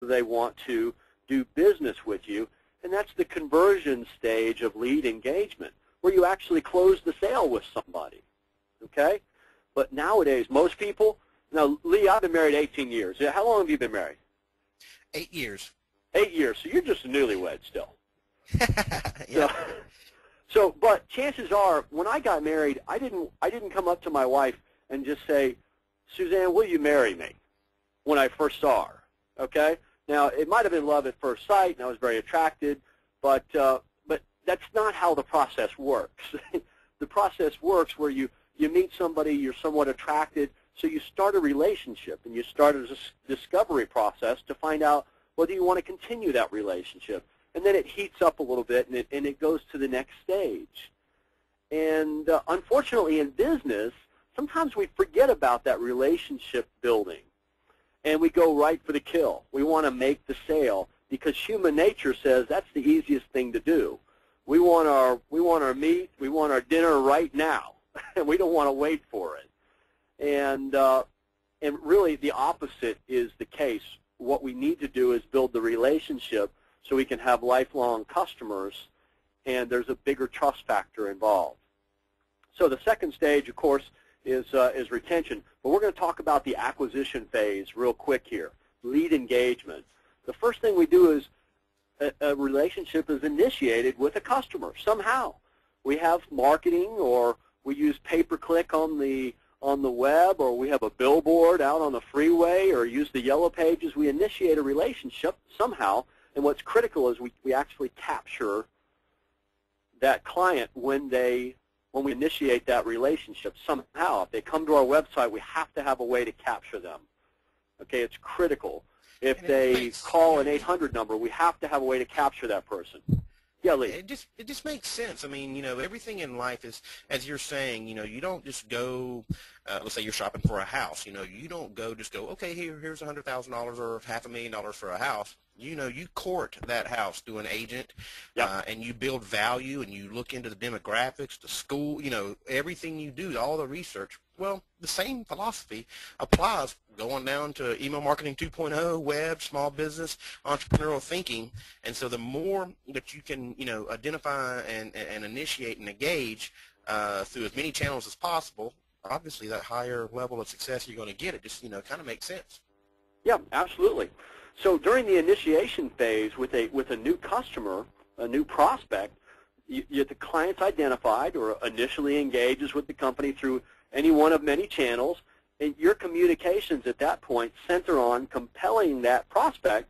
they want to do business with you. And that's the conversion stage of lead engagement, where you actually close the sale with somebody, okay? But nowadays, most people, now, Lee, I've been married 18 years. How long have you been married? 8 years. 8 years, so you're just a newlywed still. Yeah. But chances are, when I got married, I didn't come up to my wife and just say, Suzanne, will you marry me, when I first saw her, okay? Now, it might have been love at first sight, and I was very attracted, but that's not how the process works. The process works where you meet somebody, you're somewhat attracted, so you start a relationship, and you start a discovery process to find out whether you want to continue that relationship. And then it heats up a little bit, and it goes to the next stage. And unfortunately, in business, sometimes we forget about that relationship building, and we go right for the kill. We want to make the sale because human nature says that's the easiest thing to do. We want our meat, we want our dinner right now, and we don't want to wait for it. And really, the opposite is the case. What we need to do is build the relationship so we can have lifelong customers, and there's a bigger trust factor involved. So the second stage, of course, is retention. But we're going to talk about the acquisition phase real quick here, lead engagement. The first thing we do is a relationship is initiated with a customer somehow. We have marketing, or we use pay-per-click on the web, or we have a billboard out on the freeway, or use the yellow pages. We initiate a relationship somehow, and what's critical is we actually capture that client when we initiate that relationship somehow. If they come to our website, we have to have a way to capture them. Okay, it's critical. If they call an 800 number, we have to have a way to capture that person. Yeah, Lee. It just makes sense. I mean, you know, everything in life is, as you're saying, you know, you don't just go, let's say you're shopping for a house. You know, you don't just go, okay, here's $100,000 or $500,000 for a house. You know, you court that house through an agent, Yep. And you build value, and you look into the demographics, the school, you know, everything you do, all the research. Well, the same philosophy applies going down to email marketing 2.0, web, small business, entrepreneurial thinking. And so the more that you can, you know, identify and initiate and engage through as many channels as possible, obviously that higher level of success you're going to get. It just, you know, kind of makes sense. Yeah, absolutely. So during the initiation phase with a new customer, a new prospect, the client's identified or initially engages with the company through any one of many channels, and your communications at that point center on compelling that prospect